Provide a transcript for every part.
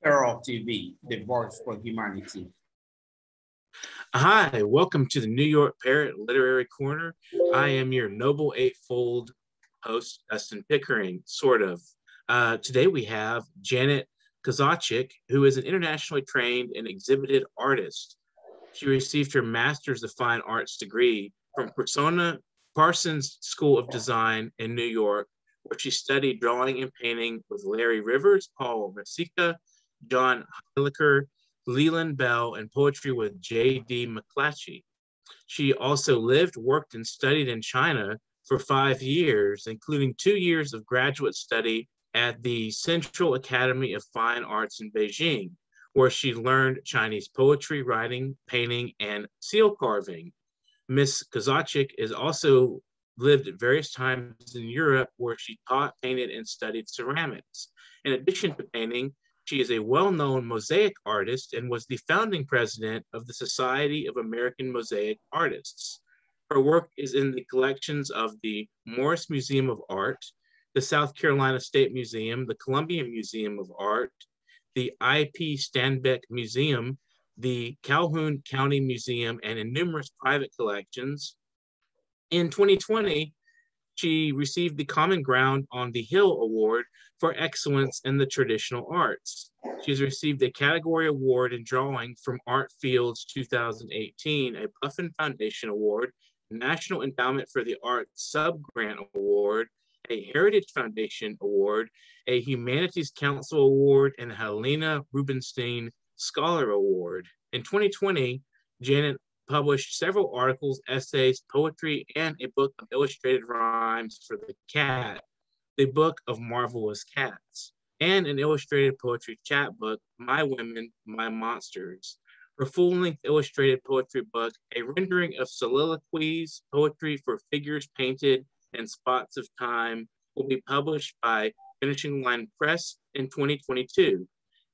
Parrot TV, the voice for humanity. Hi, welcome to the New York Parrot Literary Corner. I am your noble eightfold host, Dustin Pickering, sort of. Today we have Janet Kozachek, who is an internationally trained and exhibited artist. She received her Master's of Fine Arts degree from Parsons School of Design in New York, where she studied drawing and painting with Larry Rivers, Paul Rasica, John Heiliker, Leland Bell, and poetry with J.D. McClatchy. She also lived, worked, and studied in China for 5 years, including 2 years of graduate study at the Central Academy of Fine Arts in Beijing, where she learned Chinese poetry, writing, painting, and seal carving. Miss Kozachek is also lived at various times in Europe, where she taught, painted, and studied ceramics. In addition to painting, she is a well-known mosaic artist and was the founding president of the Society of American Mosaic Artists. Her work is in the collections of the Morris Museum of Art, the South Carolina State Museum, the Columbia Museum of Art, the I.P. Stanbeck Museum, the Calhoun County Museum, and in numerous private collections. In 2020, she received the Common Ground on the Hill Award for Excellence in the Traditional Arts. She has received a category award in drawing from Art Fields 2018, a Puffin Foundation Award, National Endowment for the Arts Sub-Grant Award, a Heritage Foundation Award, a Humanities Council Award, and a Helena Rubinstein Scholar Award. In 2020, Janet published several articles, essays, poetry, and a book of illustrated rhymes for the cat, the Book of Marvelous Cats, and an illustrated poetry chapbook, My Women, My Monsters. Her full-length illustrated poetry book, a rendering of soliloquies, poetry for figures painted in spots of time, will be published by Finishing Line Press in 2022.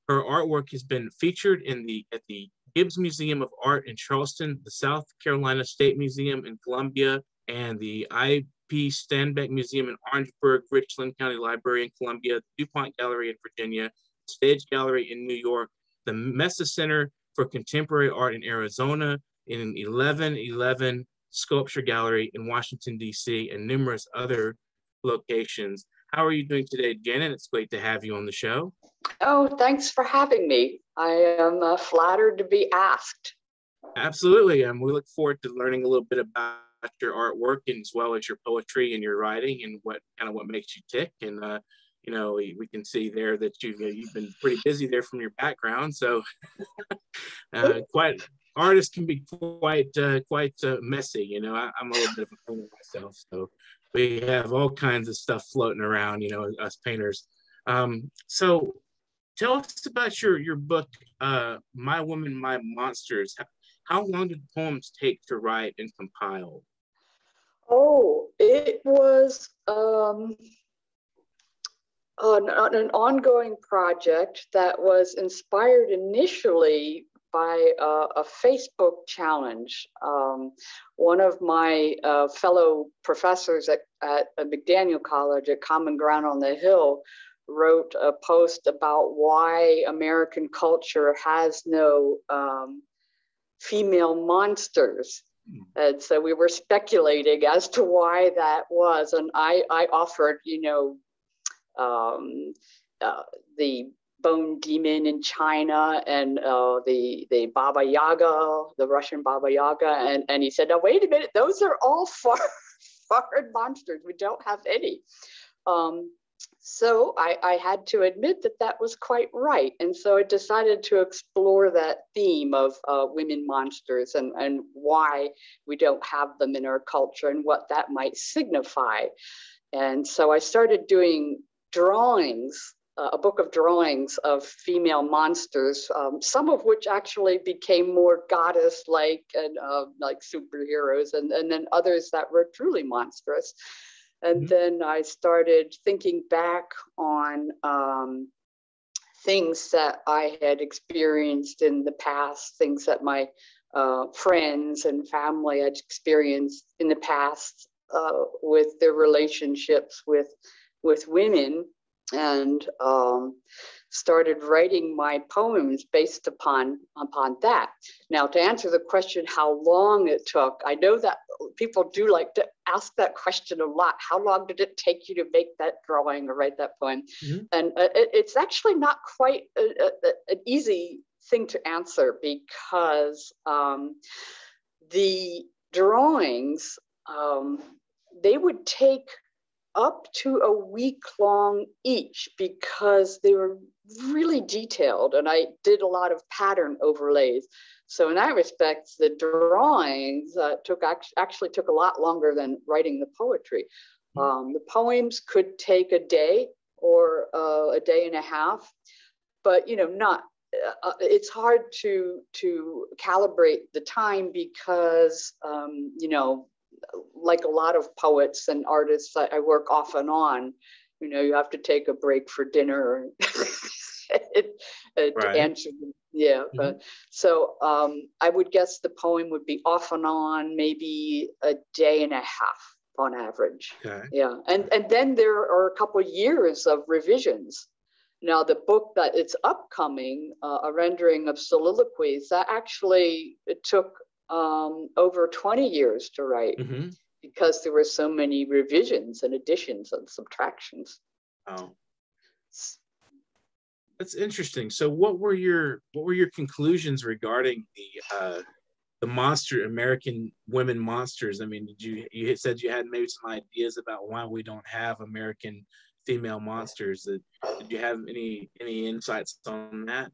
Her artwork has been featured at the Gibbs Museum of Art in Charleston, the South Carolina State Museum in Columbia, and the I.P. Stanbeck Museum in Orangeburg, Richland County Library in Columbia, the DuPont Gallery in Virginia, Stage Gallery in New York, the Mesa Center for Contemporary Art in Arizona, in 1111 Sculpture Gallery in Washington, D.C., and numerous other locations. How are you doing today, Janet? It's great to have you on the show. Oh, thanks for having me. I am flattered to be asked. Absolutely. We look forward to learning a little bit about your artwork, and as well as your poetry and your writing, and what makes you tick. And we can see there that you've been pretty busy there from your background. So artists can be quite messy. I'm a little bit of a painter myself, so we have all kinds of stuff floating around. Us painters. So tell us about your book, My Woman, My Monsters. How long did the poems take to write and compile? Oh, it was an ongoing project that was inspired initially by a Facebook challenge. One of my fellow professors at McDaniel College at Common Ground on the Hill wrote a post about why American culture has no female monsters. And so we were speculating as to why that was. And I offered, the bone demon in China and the Baba Yaga, the Russian Baba Yaga. And he said, "No, wait a minute, those are all foreign monsters. We don't have any." So I had to admit that was quite right. And so I decided to explore that theme of women monsters and why we don't have them in our culture and what that might signify. And so I started doing drawings, a book of drawings of female monsters, some of which actually became more goddess-like and like superheroes, and then others that were truly monstrous. And then I started thinking back on things that I had experienced in the past, things that my friends and family had experienced in the past with their relationships with women. And started writing my poems based upon that. Now, to answer the question how long it took, I know that people do like to ask that question a lot. How long did it take you to make that drawing or write that poem? Mm-hmm. And it's actually not quite an easy thing to answer, because the drawings, they would take up to a week long each, because they were really detailed, and I did a lot of pattern overlays. So in that respect, the drawings actually took a lot longer than writing the poetry. The poems could take a day or a day and a half, but not. It's hard to calibrate the time, because like a lot of poets and artists, I work off and on. You have to take a break for dinner and to answer them. Yeah. Mm-hmm. So I would guess the poem would be off and on, maybe a day and a half on average. Okay. Yeah. And then there are a couple of years of revisions. Now, the book that it's upcoming, a rendering of soliloquies, that actually it took over 20 years to write, mm-hmm. because there were so many revisions and additions and subtractions. Oh, that's interesting. So, what were your conclusions regarding the American women monsters? I mean, you said you had maybe some ideas about why we don't have American female monsters. Did you have any insights on that?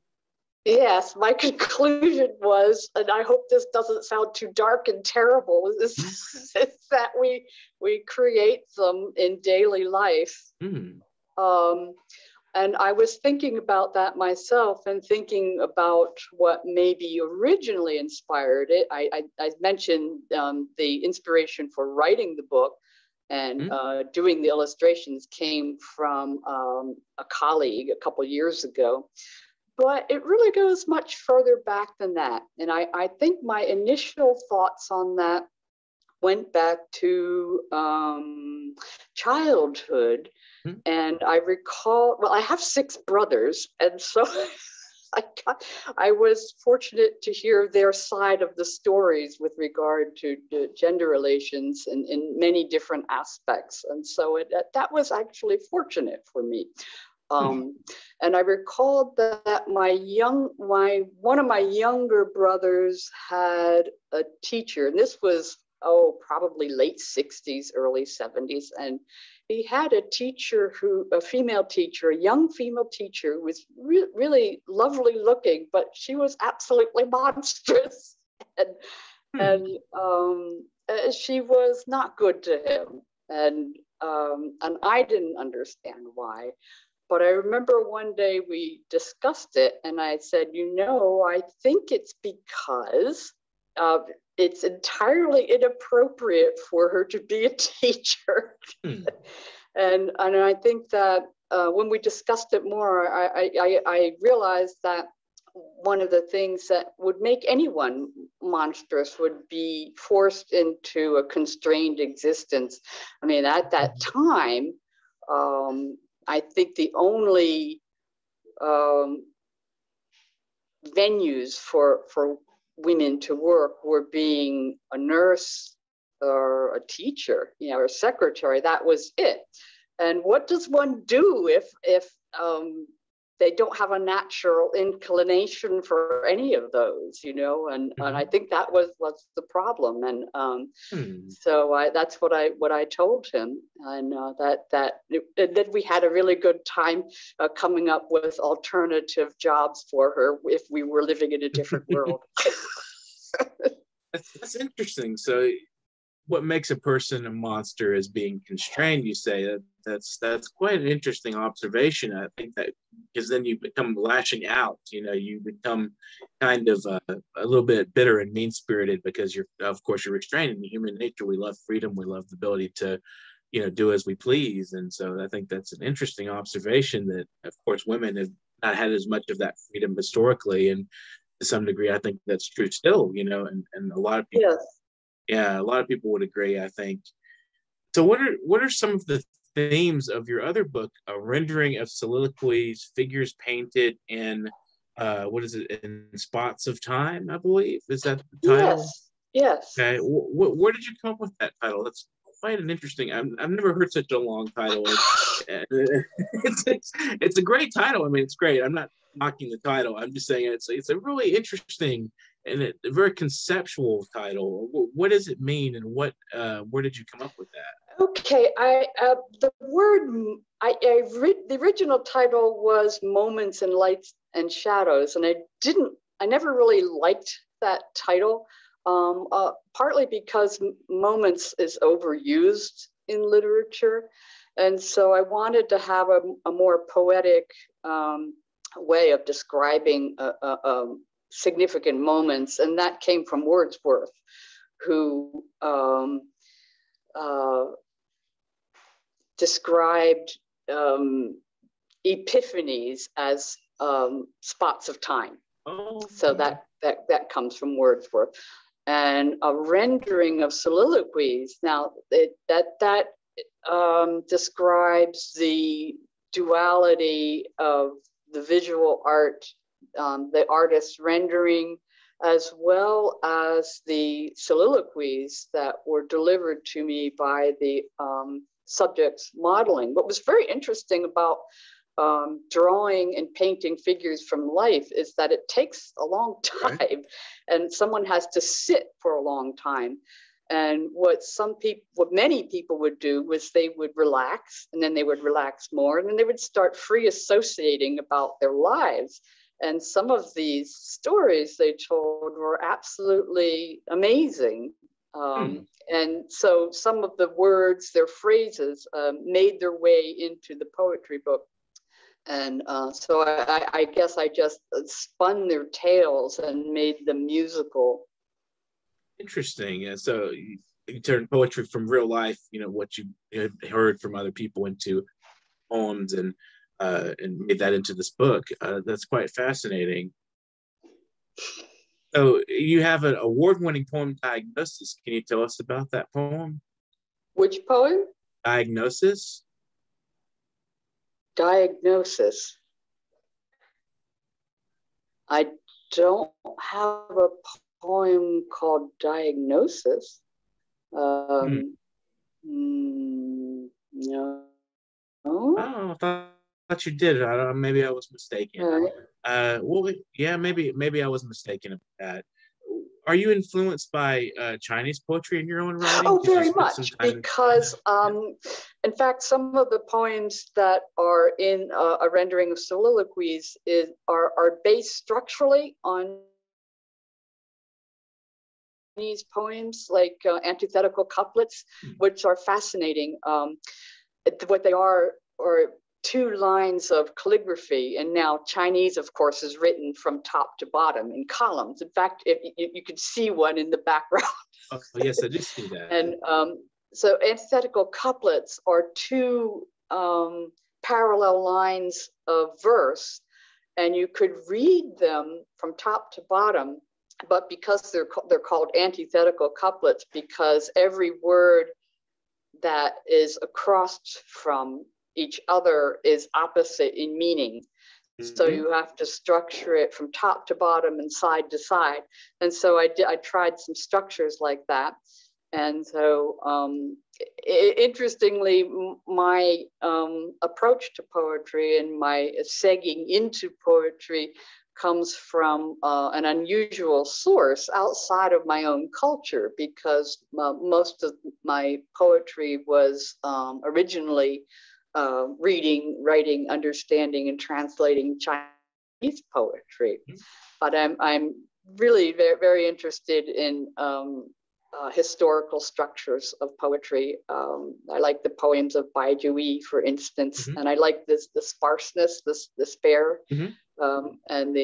Yes, my conclusion was, and I hope this doesn't sound too dark and terrible, is that we create them in daily life. Mm. And I was thinking about that myself, and thinking about what maybe originally inspired it. I mentioned the inspiration for writing the book and doing the illustrations came from a colleague a couple years ago. But it really goes much further back than that. And I think my initial thoughts on that went back to childhood. Mm-hmm. And I recall, well, I have 6 brothers. And so I was fortunate to hear their side of the stories with regard to gender relations in many different aspects. And so that was actually fortunate for me. And I recalled that one of my younger brothers had a teacher, and this was probably late 60s, early 70s, and he had a teacher a young female teacher who was really lovely looking, but she was absolutely monstrous, and she was not good to him, and I didn't understand why. But I remember one day we discussed it, and I said, I think it's because it's entirely inappropriate for her to be a teacher. And I think that when we discussed it more, I realized that one of the things that would make anyone monstrous would be forced into a constrained existence. I mean, at that time, I think the only venues for women to work were being a nurse or a teacher, or a secretary. That was it. And what does one do if they don't have a natural inclination for any of those, and I think that was the problem. And so that's what I told him, and that we had a really good time coming up with alternative jobs for her if we were living in a different world. That's interesting. So what makes a person a monster is being constrained, you say. That's quite an interesting observation. I think that because then you become lashing out, you become kind of a little bit bitter and mean-spirited because you're restrained. In human nature, we love freedom. We love the ability to, do as we please. And so I think that's an interesting observation that, of course, women have not had as much of that freedom historically. And to some degree, I think that's true still, and a lot of people, yes. Yeah, a lot of people would agree, I think. So what are some of the themes of your other book, a rendering of soliloquies, figures painted in what is it, in spots of time, I believe. Is that the title? Yes. Okay. Where did you come up with that title? That's quite an interesting. I've never heard such a long title. It's a great title. I mean, it's great. I'm not knocking the title. I'm just saying it's a really interesting and a very conceptual title. What does it mean, and where did you come up with that? Okay, the original title was Moments and Lights and Shadows, and I never really liked that title, partly because moments is overused in literature, and so I wanted to have a more poetic way of describing significant moments, and that came from Wordsworth, who described epiphanies as spots of time. Oh, so that comes from Wordsworth. And a rendering of soliloquies. Now that describes the duality of the visual art, the artist's rendering, as well as the soliloquies that were delivered to me by the subject's modeling. What was very interesting about drawing and painting figures from life is that it takes a long time, right? And someone has to sit for a long time. And what many people would do was they would relax, and then they would relax more, and then they would start free associating about their lives. And some of these stories they told were absolutely amazing. And so some of the words, their phrases, made their way into the poetry book. And so I guess I just spun their tales and made them musical. Interesting. Yeah, so you turned poetry from real life, what you had heard from other people, into poems, and made that into this book. That's quite fascinating. So you have an award-winning poem, Diagnosis. Can you tell us about that poem? Which poem? Diagnosis. Diagnosis. I don't have a poem called Diagnosis. No. Oh, I thought you did. Maybe I was mistaken. Well, yeah, maybe I was mistaken about that. Are you influenced by Chinese poetry in your own writing? Oh, very much, because in fact, some of the poems that are in a rendering of soliloquies are based structurally on Chinese poems, like antithetical couplets, which are fascinating. What they are two lines of calligraphy, and now Chinese, of course, is written from top to bottom in columns. In fact, you could see one in the background. Oh, yes, I did see that. And so antithetical couplets are two parallel lines of verse, and you could read them from top to bottom, but because they're called antithetical couplets, because every word that is across from each other is opposite in meaning. Mm-hmm. So you have to structure it from top to bottom and side to side. And so I tried some structures like that. And so interestingly, my approach to poetry and my segging into poetry comes from an unusual source outside of my own culture, because most of my poetry was originally reading, writing, understanding, and translating Chinese poetry. Mm-hmm. But I'm really very, very interested in historical structures of poetry. I like the poems of Bai Juyi, for instance, mm-hmm. and I like the sparseness, the spare, mm-hmm. And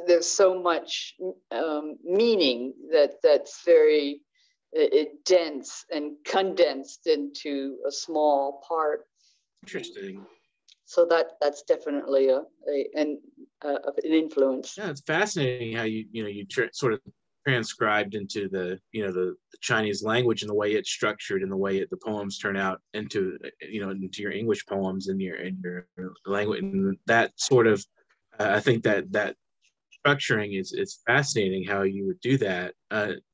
there's so much meaning that's very dense and condensed into a small part. Interesting. So that's definitely an influence. Yeah, it's fascinating how you sort of transcribed into the the Chinese language and the way it's structured and the way the poems turn out into into your English poems and your language, and that sort of I think that structuring is fascinating how you would do that.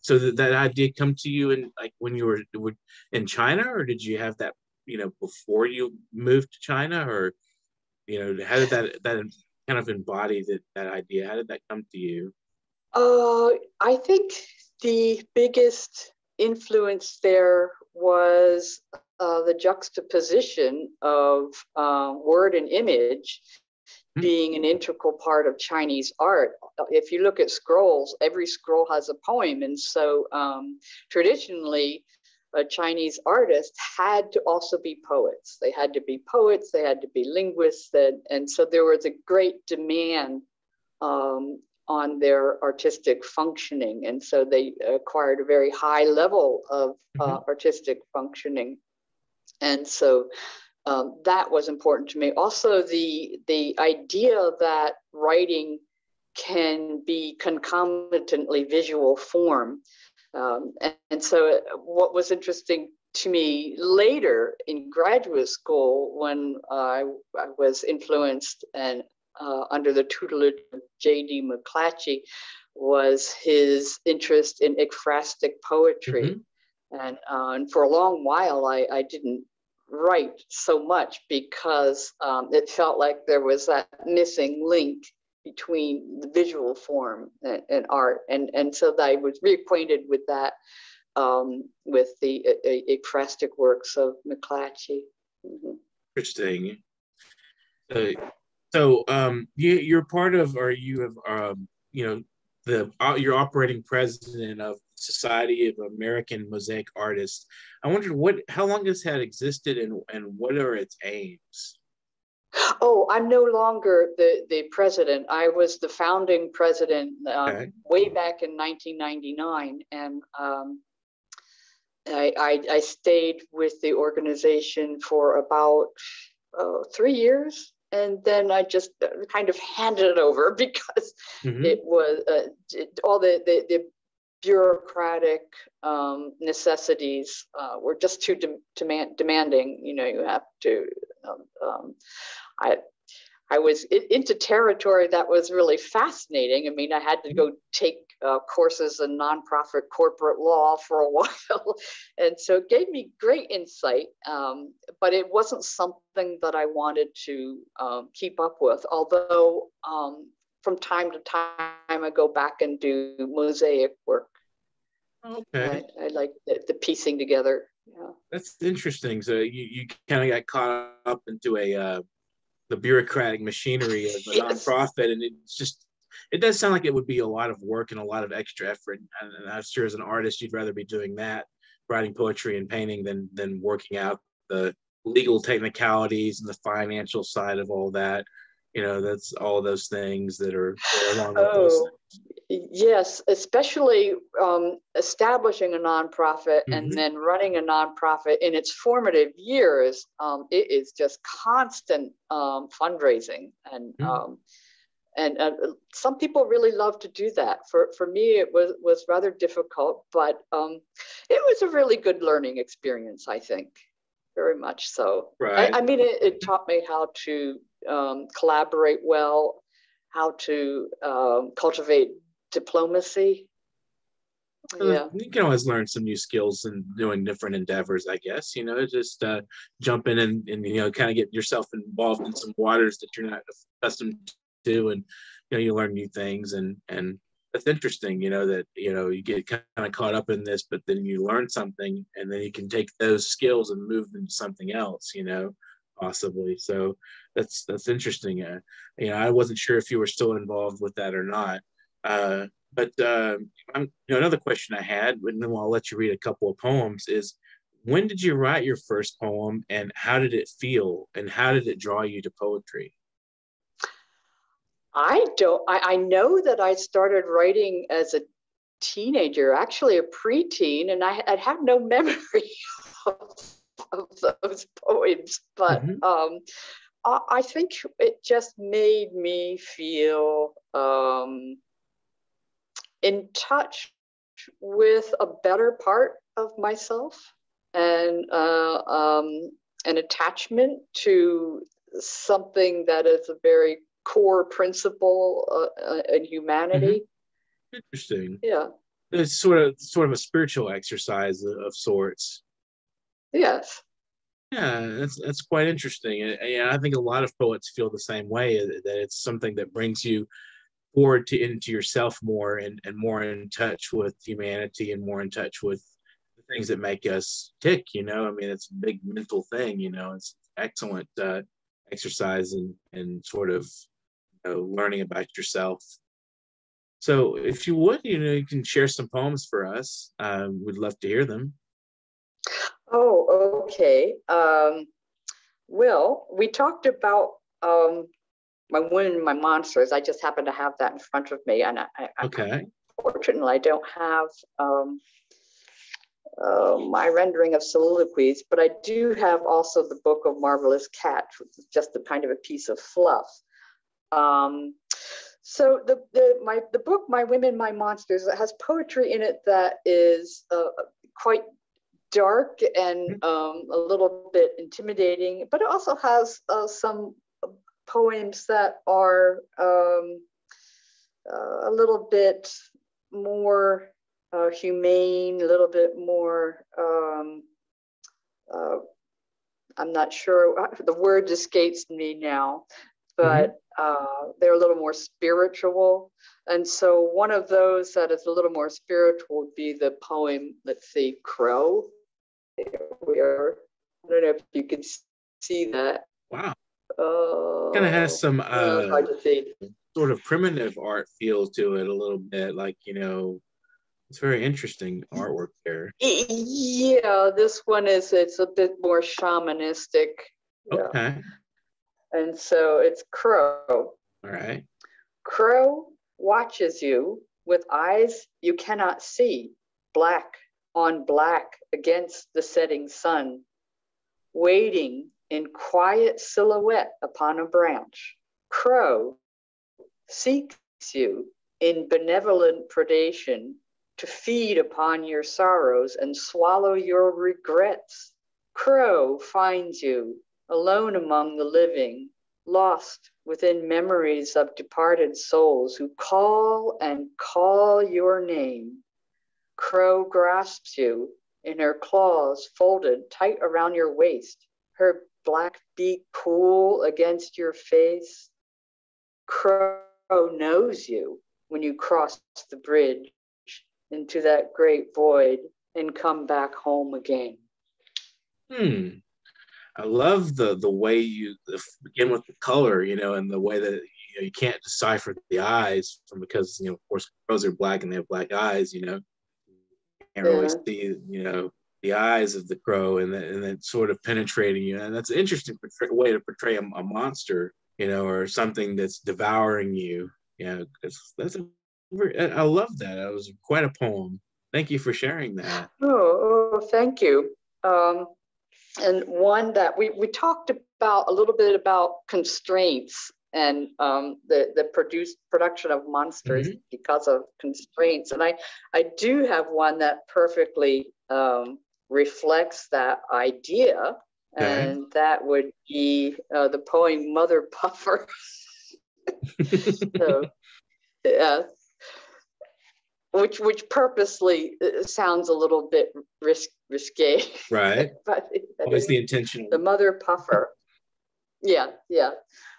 So that idea come to you in like when you were in China, or did you have that before you moved to China, or how did that kind of embody that idea? How did that come to you? I think the biggest influence there was the juxtaposition of word and image being an integral part of Chinese art. If you look at scrolls, every scroll has a poem. And so traditionally, Chinese artists had to also be poets. They had to be poets, they had to be linguists. And so there was a great demand on their artistic functioning. And so they acquired a very high level of artistic functioning. And so that was important to me. Also, the idea that writing can be concomitantly visual form. And so what was interesting to me later in graduate school, when I was influenced and under the tutelage of J.D. McClatchy, was his interest in ekphrastic poetry. And for a long while, I didn't write so much because it felt like there was that missing link between the visual form and art. And so I was reacquainted with that with the ekphrastic works of McClatchy. Interesting. So you're part of, or you have, you're operating president of Society of American Mosaic Artists. I wondered how long this had existed and what are its aims? Oh, I'm no longer the president. I was the founding president way back in 1999, and I stayed with the organization for about 3 years. And then I just kind of handed it over because it was all the bureaucratic necessities were just too demanding. You have to. I was into territory that was really fascinating. I mean, I had to go take courses in nonprofit corporate law for a while. And so it gave me great insight, but it wasn't something that I wanted to keep up with. Although from time to time, I go back and do mosaic work. Okay. I like the piecing together. Yeah. That's interesting. So you kind of got caught up into the bureaucratic machinery of a nonprofit, and it does sound like it would be a lot of work and a lot of extra effort. And I'm sure as an artist, you'd rather be doing that, writing poetry and painting, than working out the legal technicalities and the financial side of all that. That's all those things that are along with those things. Yes, especially establishing a nonprofit and then running a nonprofit in its formative years. It is just constant fundraising, and some people really love to do that. For me, it was rather difficult, but it was a really good learning experience, I think, very much so. Right. I mean, it taught me how to collaborate well, how to cultivate diplomacy. Yeah, you can always learn some new skills in doing different endeavors, I guess. Just jump in and kind of get yourself involved in some waters that you're not accustomed to, and you learn new things, and that's interesting. That you get kind of caught up in this, but then you learn something, and then you can take those skills and move them to something else. Possibly. So that's interesting. I wasn't sure if you were still involved with that or not. But another question I had, and then I'll let you read a couple of poems, is when did you write your first poem, and how did it feel, and how did it draw you to poetry? I know that I started writing as a teenager, actually a preteen, and I have no memory of those poems, but I think it just made me feel in touch with a better part of myself, and an attachment to something that is a very core principle in humanity. Interesting. Yeah. It's sort of a spiritual exercise of sorts. Yes. Yeah, that's quite interesting. And I think a lot of poets feel the same way, that it's something that brings you forward into yourself more, and more in touch with humanity, and more in touch with the things that make us tick, I mean, it's a big mental thing, it's excellent exercise, and sort of learning about yourself. So if you would, you can share some poems for us. We'd love to hear them. Oh, okay. Well, we talked about my women, my monsters. I just happen to have that in front of me, and Okay. Unfortunately, I don't have my rendering of soliloquies, but I do have also the book of Marvelous Cats, which is just a kind of a piece of fluff. So the book, My Women, My Monsters, it has poetry in it that is quite dark and a little bit intimidating, but it also has some poems that are a little bit more humane, a little bit more, I'm not sure, the word escapes me now, but they're a little more spiritual. And so one of those that is a little more spiritual would be the poem, let's see, Crow. Where, I don't know if you can see that. Wow. Kind of has some hard to see. Sort of primitive art feel to it a little bit, like, it's very interesting artwork there. Yeah, this one it's a bit more shamanistic. Okay. Yeah. And so it's Crow. All right. Crow watches you with eyes you cannot see, black on black against the setting sun, waiting in quiet silhouette upon a branch. Crow seeks you in benevolent predation to feed upon your sorrows and swallow your regrets. Crow finds you alone among the living, lost within memories of departed souls who call and call your name. Crow grasps you in her claws folded tight around your waist, her black beak cool against your face. Crow knows you when you cross the bridge into that great void and come back home again. I love the way you begin with the color, and the way that you can't decipher the eyes because of course crows are black and they have black eyes. You can't really see the eyes of the crow, and then sort of penetrating you, and that's an interesting way to portray a monster, or something that's devouring you. I love that. It was quite a poem. Thank you for sharing that. Oh, thank you. And one that we talked about a little bit about constraints and the production of monsters because of constraints. And I do have one that perfectly reflects that idea. Okay. And that would be the poem Mother Puffer. So, yeah. Which purposely sounds a little bit risque. Right. But always the intention. The Mother Puffer. Yeah.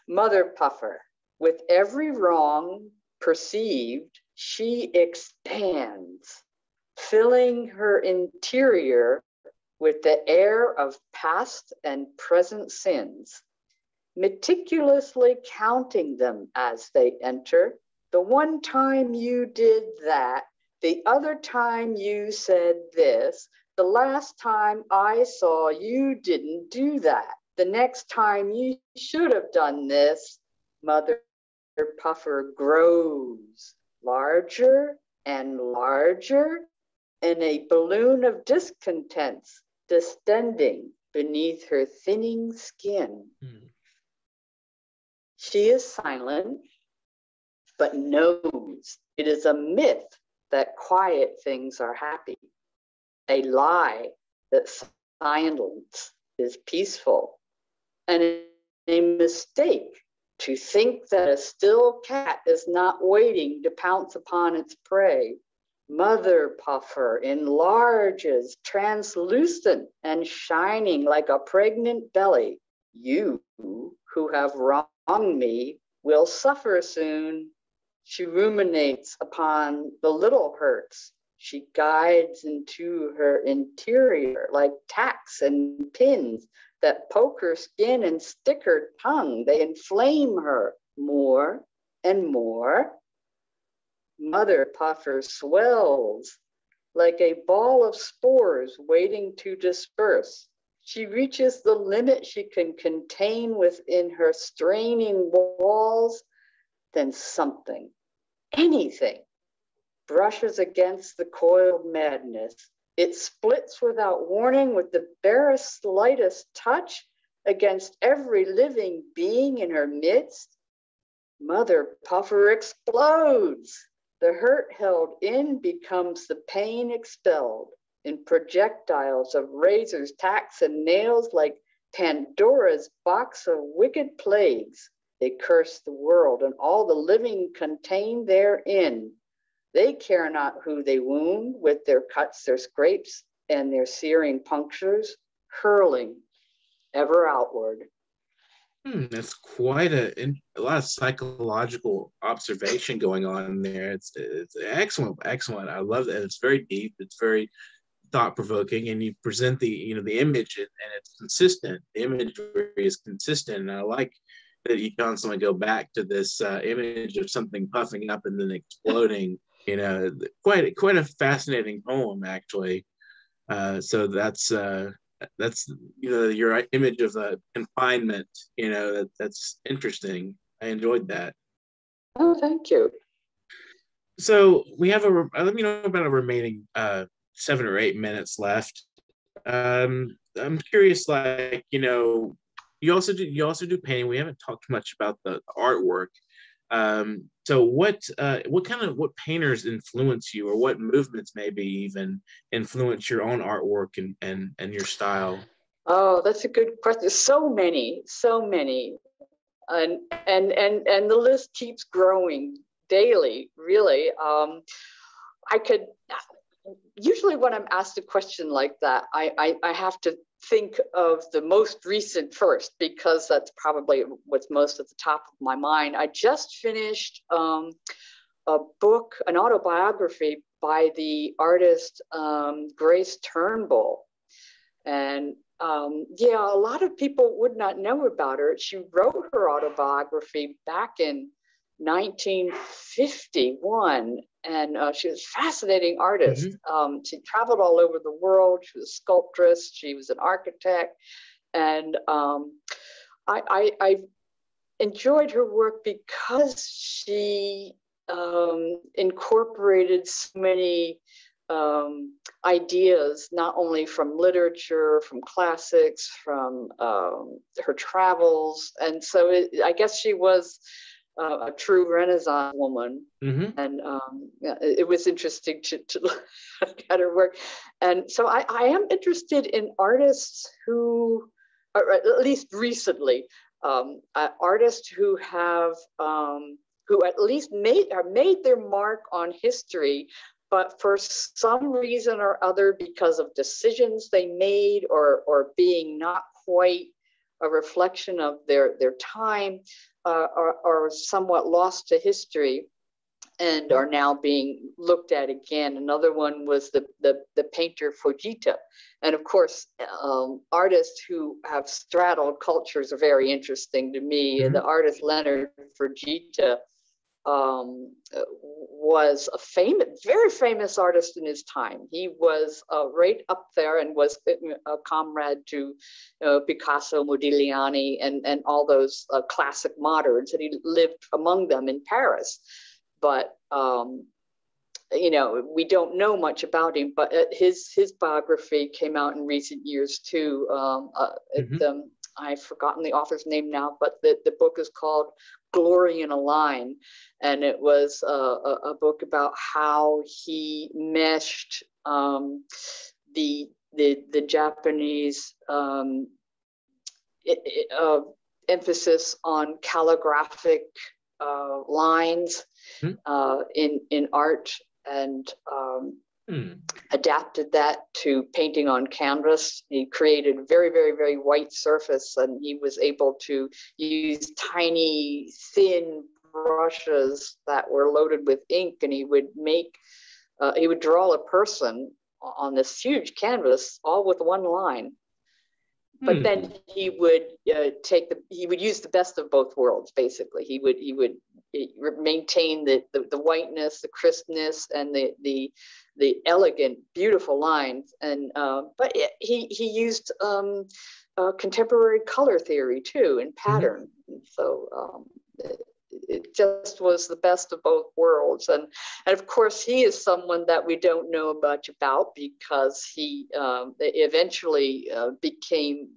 Mother Puffer. With every wrong perceived, she expands, filling her interior with the air of past and present sins, meticulously counting them as they enter. The one time you did that, the other time you said this, the last time I saw you didn't do that, the next time you should have done this. Mother Puffer grows larger and larger in a balloon of discontents distending beneath her thinning skin. She is silent, but knows it is a myth that quiet things are happy, a lie that silence is peaceful, and a mistake to think that a still cat is not waiting to pounce upon its prey. Mother puffer enlarges, translucent and shining like a pregnant belly. You who have wronged me will suffer soon. She ruminates upon the little hurts. She guides into her interior like tacks and pins that poke her skin and stick her tongue. They inflame her more and more. Mother puffer swells like a ball of spores waiting to disperse. She reaches the limit she can contain within her straining walls. Then something, anything, brushes against the coiled madness. It splits without warning with the barest slightest touch against every living being in her midst. Mother puffer explodes. The hurt held in becomes the pain expelled in projectiles of razors, tacks, and nails like Pandora's box of wicked plagues. They curse the world and all the living contained therein. They care not who they wound with their cuts, their scrapes, and their searing punctures, hurling ever outward. That's quite a lot of psychological observation going on there. It's excellent. I love that. It's very deep. It's very thought-provoking, and you present the image, and it's consistent. The imagery is consistent, and I like that you constantly go back to this image of something puffing up and then exploding. Quite a fascinating poem, actually. So that's your image of confinement. That's interesting. I enjoyed that. Oh, thank you. So we have let me know about a remaining 7 or 8 minutes left. I'm curious, you also do painting. We haven't talked much about the artwork. So what painters influence you, or what movements maybe even influence your own artwork and your style? Oh, that's a good question. So many, and the list keeps growing daily. Really, I could usually when I'm asked a question like that, I have to think of the most recent first, because that's probably what's most at the top of my mind. I just finished a book, an autobiography by the artist Grace Turnbull. And a lot of people would not know about her. She wrote her autobiography back in 1951, and she was a fascinating artist. She traveled all over the world. She was a sculptress. She was an architect, and I enjoyed her work because she incorporated so many ideas, not only from literature, from classics, from her travels, and so I guess she was a true Renaissance woman. Mm-hmm. And it was interesting to look at her work. And so I am interested in artists who, or at least recently, artists who have, who at least made their mark on history, but for some reason or other, because of decisions they made, or being not quite a reflection of their time, are somewhat lost to history and are now being looked at again. Another one was the painter Fujita. And of course, artists who have straddled cultures are very interesting to me. Mm-hmm. And the artist Leonard Fujita was a very famous artist in his time. He was right up there and was a comrade to Picasso, Modigliani, and all those classic moderns, and he lived among them in Paris. But we don't know much about him, but his biography came out in recent years too. Mm-hmm. I've forgotten the author's name now, but the book is called Glory in a Line. And it was a book about how he meshed the Japanese emphasis on calligraphic lines in art, and adapted that to painting on canvas. He created a very, very, very white surface, and he was able to use tiny, thin brushes that were loaded with ink, and he would draw a person on this huge canvas, all with one line. But then he would use the best of both worlds. Basically, he would maintain the whiteness, the crispness, and the elegant, beautiful lines. And but he used contemporary color theory too, and pattern. So it just was the best of both worlds. And of course, he is someone that we don't know much about, because he eventually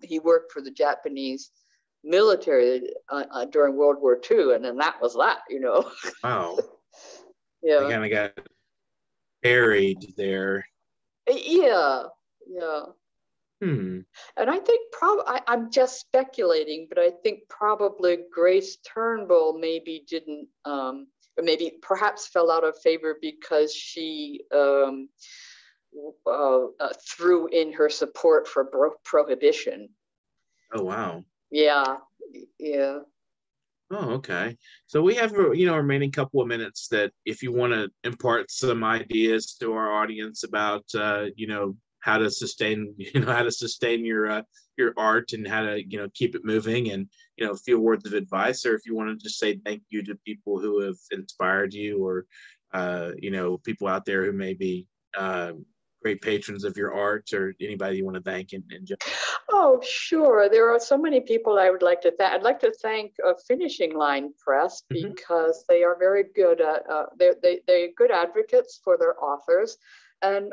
he worked for the Japanese military during World War II. And then that was that, you know. Wow. Yeah. I kind of got buried there. Yeah. And I think I'm just speculating, but I think probably Grace Turnbull maybe didn't, or maybe perhaps fell out of favor because she threw in her support for prohibition. Oh, wow. Yeah. Oh, okay. So we have, remaining couple of minutes that if you want to impart some ideas to our audience about, how to sustain your art, and how to, keep it moving, and, a few words of advice, or if you want to just say thank you to people who have inspired you, or, people out there who may be great patrons of your art, or anybody you want to thank in general. Oh, sure. There are so many people I would like to thank. I'd like to thank Finishing Line Press, because they are very good at, they're good advocates for their authors. And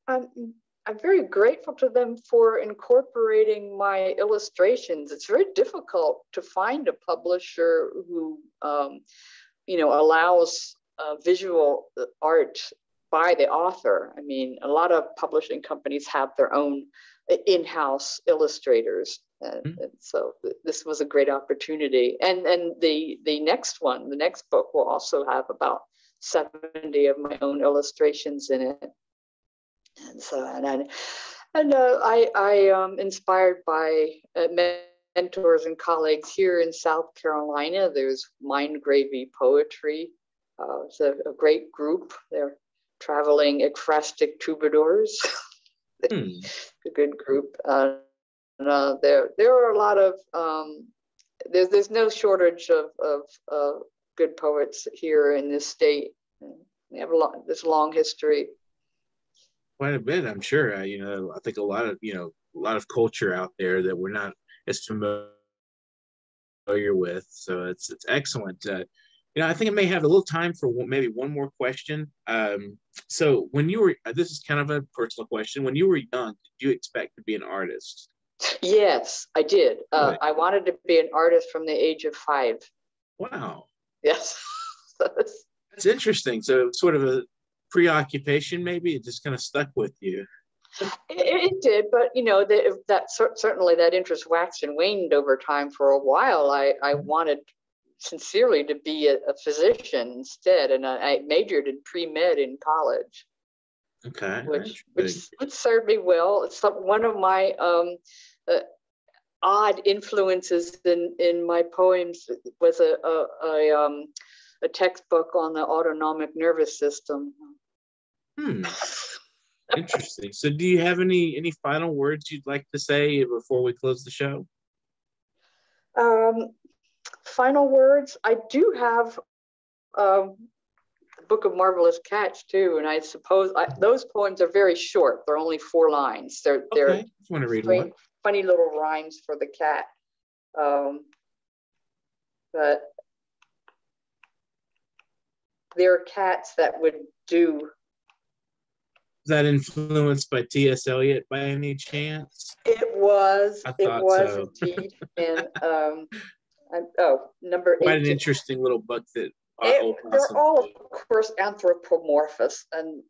I'm very grateful to them for incorporating my illustrations. It's very difficult to find a publisher who, allows visual art by the author. I mean, a lot of publishing companies have their own in-house illustrators. And so this was a great opportunity. And the next book will also have about 70 of my own illustrations in it. And so, I am inspired by mentors and colleagues here in South Carolina. There's Mind Gravy Poetry. It's a great group. They're traveling ekphrastic troubadours. A good group. There are a lot of there's no shortage of good poets here in this state. We have this long history. Quite a bit, I'm sure. I think a lot of culture out there that we're not as familiar with. So it's excellent. I think I may have a little time for maybe one more question. So when you were, this is kind of a personal question. When you were young, did you expect to be an artist? Yes, I did. I wanted to be an artist from the age of 5. Wow. Yes. That's interesting. So sort of a preoccupation, maybe it just kind of stuck with you. It did, but certainly that interest waxed and waned over time. For a while, I wanted sincerely to be a physician instead, and I majored in pre-med in college. Okay, which served me well. It's one of my odd influences in my poems was a textbook on the autonomic nervous system. Interesting. So do you have any final words you'd like to say before we close the show? Final words. I do have the Book of Marvelous Cats too, and I suppose those poems are very short. They're only 4 lines. They're I just want to read one. Funny little rhymes for the cat. But there are cats that would do that influenced by T.S. Eliot by any chance? It was. I It thought was so. indeed. And number 8. Quite an interesting little book that they're all, of course, anthropomorphous, and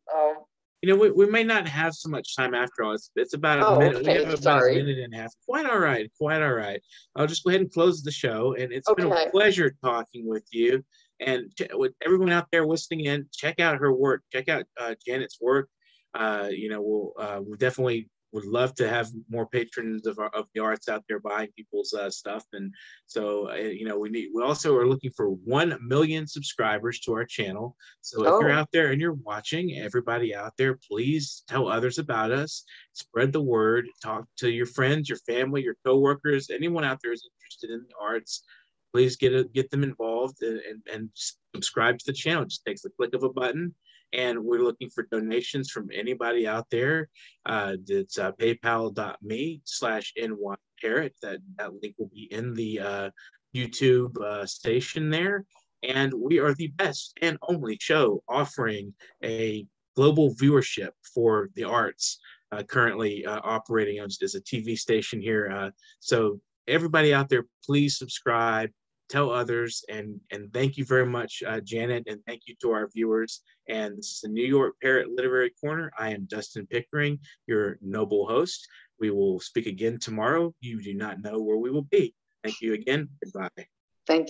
you know, we may not have so much time after all. It's about a minute. Okay, we have about a minute and a half. Quite all right. Quite all right. I'll just go ahead and close the show. And it's been a pleasure talking with you. And with everyone out there listening in, check out her work. Check out Janet's work. You know, we'll definitely would love to have more patrons of the arts out there buying people's stuff. And so, you know, we also are looking for 1 million subscribers to our channel. So if you're out there and you're watching, everybody out there, please tell others about us, spread the word, talk to your friends, your family, your coworkers, anyone out there who's interested in the arts. Please get them involved and subscribe to the channel. It just takes the click of a button. And we're looking for donations from anybody out there. It's paypal.me/nyparrot. That link will be in the YouTube station there. And we are the best and only show offering a global viewership for the arts, currently operating as a TV station here. So everybody out there, please subscribe. Tell others, and thank you very much, Janet, and thank you to our viewers. And this is the New York Parrot Literary Corner. I am Dustin Pickering, your noble host. We will speak again tomorrow. You do not know where we will be. Thank you again. Goodbye. Thank you.